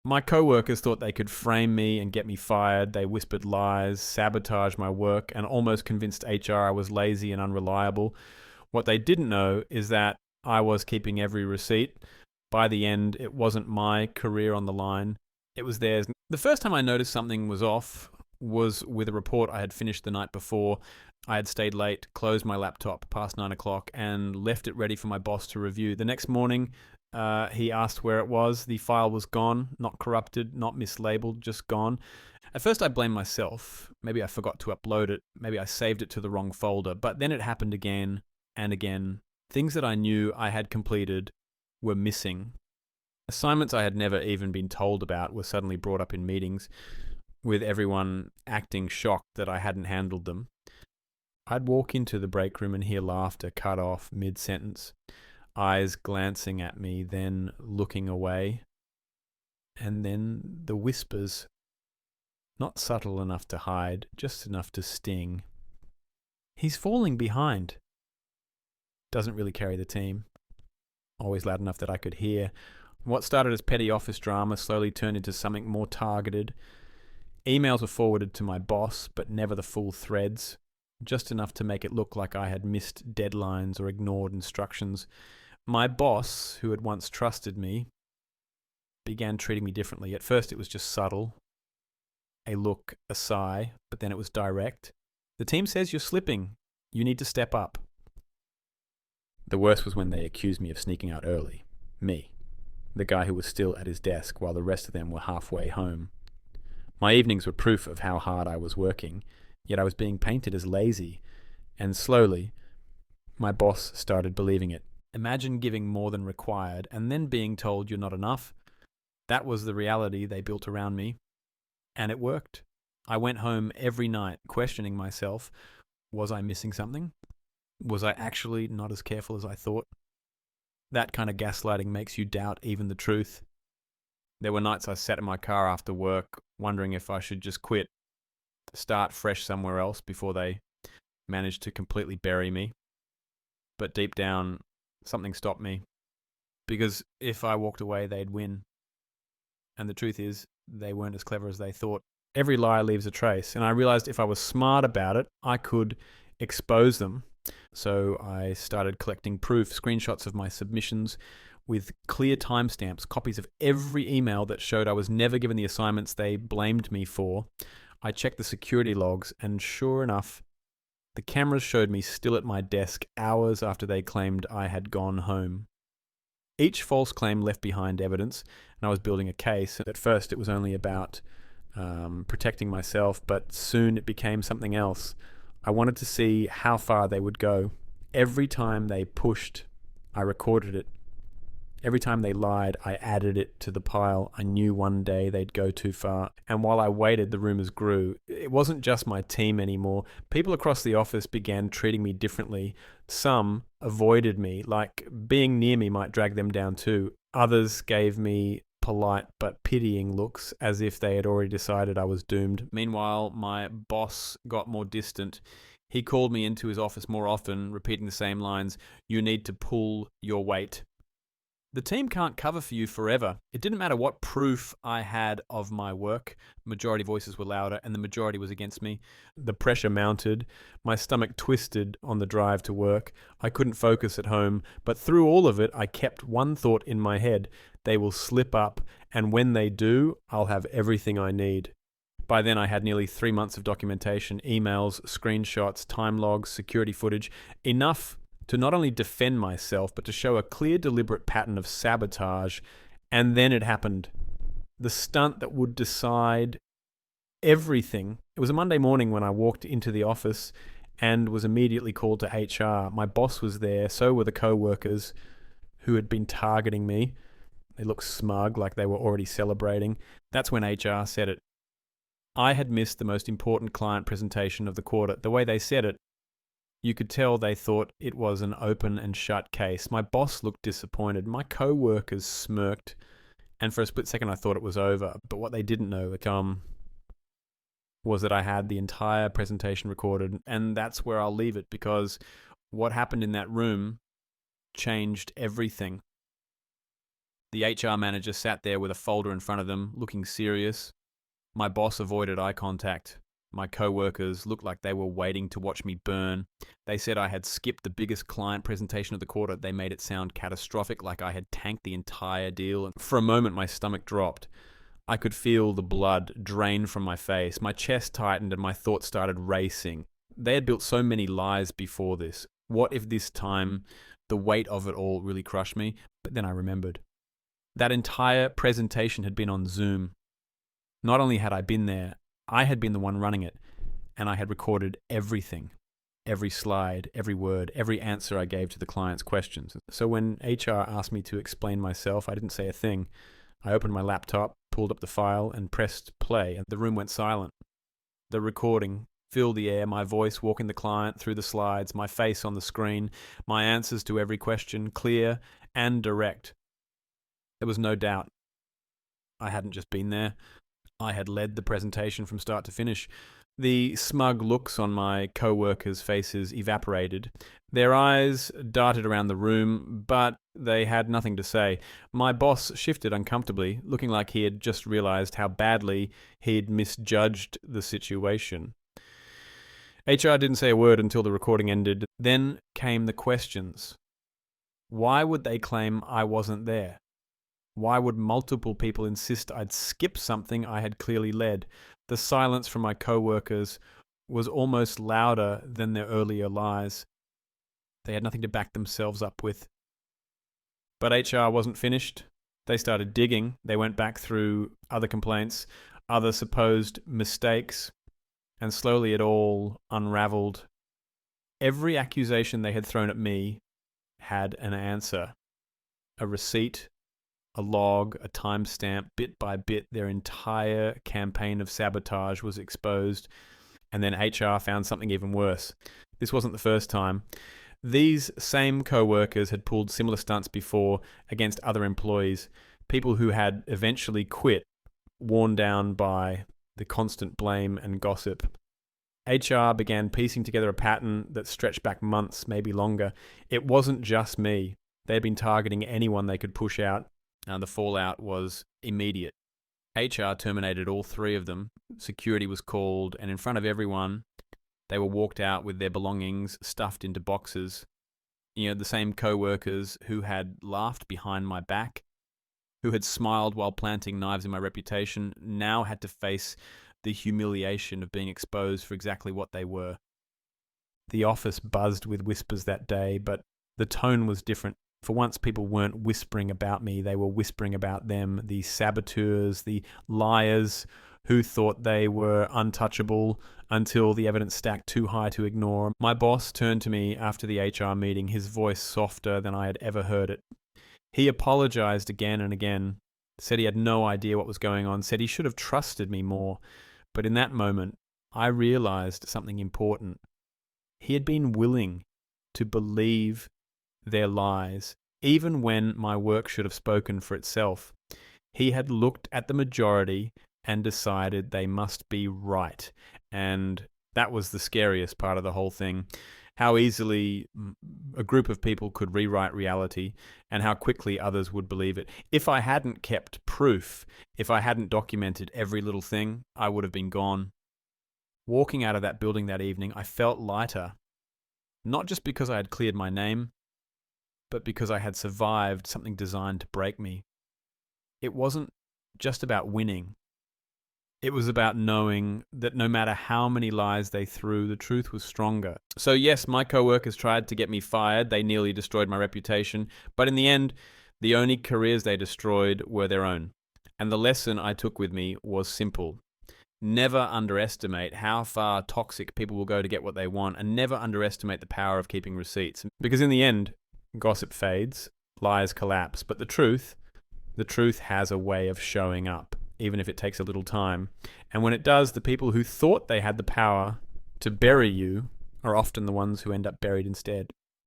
My coworkers thought they could frame me and get me fired. They whispered lies, sabotaged my work, and almost convinced HR I was lazy and unreliable. What they didn't know is that I was keeping every receipt. By the end, it wasn't my career on the line, it was theirs. The first time I noticed something was off was with a report I had finished the night before. I had stayed late, closed my laptop past 9 o'clock, and left it ready for my boss to review. The next morning, he asked where it was. The file was gone, not corrupted, not mislabeled, just gone. At first I blamed myself. Maybe I forgot to upload it. Maybe I saved it to the wrong folder. But then it happened again and again. Things that I knew I had completed were missing. Assignments I had never even been told about were suddenly brought up in meetings, with everyone acting shocked that I hadn't handled them. I'd walk into the break room and hear laughter cut off mid-sentence, eyes glancing at me, then looking away, and then the whispers, not subtle enough to hide, just enough to sting. He's falling behind. Doesn't really carry the team. Always loud enough that I could hear. What started as petty office drama slowly turned into something more targeted. Emails were forwarded to my boss, but never the full threads, just enough to make it look like I had missed deadlines or ignored instructions. My boss, who had once trusted me, began treating me differently. At first it was just subtle, a look, a sigh, but then it was direct. The team says you're slipping. You need to step up. The worst was when they accused me of sneaking out early. Me, the guy who was still at his desk while the rest of them were halfway home. My evenings were proof of how hard I was working, yet I was being painted as lazy. And slowly, my boss started believing it. Imagine giving more than required and then being told you're not enough. That was the reality they built around me. And it worked. I went home every night questioning myself. Was I missing something? Was I actually not as careful as I thought? That kind of gaslighting makes you doubt even the truth. There were nights I sat in my car after work, wondering if I should just quit, start fresh somewhere else before they managed to completely bury me. But deep down, something stopped me. Because if I walked away, they'd win. And the truth is, they weren't as clever as they thought. Every lie leaves a trace, and I realized if I was smart about it, I could expose them. So I started collecting proof, screenshots of my submissions with clear timestamps, copies of every email that showed I was never given the assignments they blamed me for. I checked the security logs, and sure enough, the cameras showed me still at my desk hours after they claimed I had gone home. Each false claim left behind evidence, and I was building a case. At first, it was only about protecting myself, but soon it became something else. I wanted to see how far they would go. Every time they pushed, I recorded it. Every time they lied, I added it to the pile. I knew one day they'd go too far. And while I waited, the rumors grew. It wasn't just my team anymore. People across the office began treating me differently. Some avoided me, like being near me might drag them down too. Others gave me polite but pitying looks, as if they had already decided I was doomed. Meanwhile, my boss got more distant. He called me into his office more often, repeating the same lines, "You need to pull your weight." The team can't cover for you forever. It didn't matter what proof I had of my work. Majority voices were louder, and the majority was against me. The pressure mounted. My stomach twisted on the drive to work. I couldn't focus at home, but through all of it, I kept one thought in my head. They will slip up, and when they do, I'll have everything I need. By then, I had nearly 3 months of documentation, emails, screenshots, time logs, security footage, enough to not only defend myself, but to show a clear, deliberate pattern of sabotage. And then it happened. The stunt that would decide everything. It was a Monday morning when I walked into the office and was immediately called to HR. My boss was there, so were the coworkers who had been targeting me. They looked smug, like they were already celebrating. That's when HR said it. I had missed the most important client presentation of the quarter. The way they said it, you could tell they thought it was an open and shut case. My boss looked disappointed. My co-workers smirked. And for a split second, I thought it was over. But what they didn't know was that I had the entire presentation recorded. And that's where I'll leave it, because what happened in that room changed everything. The HR manager sat there with a folder in front of them, looking serious. My boss avoided eye contact. My co-workers looked like they were waiting to watch me burn. They said I had skipped the biggest client presentation of the quarter. They made it sound catastrophic, like I had tanked the entire deal. And for a moment, my stomach dropped. I could feel the blood drain from my face. My chest tightened and my thoughts started racing. They had built so many lies before this. What if this time the weight of it all really crushed me? But then I remembered. That entire presentation had been on Zoom. Not only had I been there, I had been the one running it, and I had recorded everything, every slide, every word, every answer I gave to the client's questions. So when HR asked me to explain myself, I didn't say a thing. I opened my laptop, pulled up the file, and pressed play, and the room went silent. The recording filled the air, my voice walking the client through the slides, my face on the screen, my answers to every question, clear and direct. There was no doubt. I hadn't just been there. I had led the presentation from start to finish. The smug looks on my co-workers' faces evaporated. Their eyes darted around the room, but they had nothing to say. My boss shifted uncomfortably, looking like he had just realized how badly he'd misjudged the situation. HR didn't say a word until the recording ended. Then came the questions. Why would they claim I wasn't there? Why would multiple people insist I'd skip something I had clearly led? The silence from my co-workers was almost louder than their earlier lies. They had nothing to back themselves up with. But HR wasn't finished. They started digging. They went back through other complaints, other supposed mistakes, and slowly it all unraveled. Every accusation they had thrown at me had an answer. A receipt, a log, a timestamp. Bit by bit, their entire campaign of sabotage was exposed. And then HR found something even worse. This wasn't the first time. These same co-workers had pulled similar stunts before against other employees, people who had eventually quit, worn down by the constant blame and gossip. HR began piecing together a pattern that stretched back months, maybe longer. It wasn't just me. They had been targeting anyone they could push out. The fallout was immediate. HR terminated all three of them. Security was called, and in front of everyone, they were walked out with their belongings stuffed into boxes. The same co-workers who had laughed behind my back, who had smiled while planting knives in my reputation, now had to face the humiliation of being exposed for exactly what they were. The office buzzed with whispers that day, but the tone was different. For once, people weren't whispering about me, they were whispering about them, the saboteurs, the liars who thought they were untouchable until the evidence stacked too high to ignore. My boss turned to me after the HR meeting, his voice softer than I had ever heard it. He apologized again and again, said he had no idea what was going on, said he should have trusted me more. But in that moment, I realized something important. He had been willing to believe their lies, even when my work should have spoken for itself. He had looked at the majority and decided they must be right. And that was the scariest part of the whole thing. How easily a group of people could rewrite reality and how quickly others would believe it. If I hadn't kept proof, if I hadn't documented every little thing, I would have been gone. Walking out of that building that evening, I felt lighter. Not just because I had cleared my name, but because I had survived something designed to break me. It wasn't just about winning. It was about knowing that no matter how many lies they threw, the truth was stronger. So yes, my co-workers tried to get me fired. They nearly destroyed my reputation. But in the end, the only careers they destroyed were their own. And the lesson I took with me was simple. Never underestimate how far toxic people will go to get what they want, and never underestimate the power of keeping receipts. Because in the end, gossip fades, lies collapse, but the truth has a way of showing up, even if it takes a little time. And when it does, the people who thought they had the power to bury you are often the ones who end up buried instead.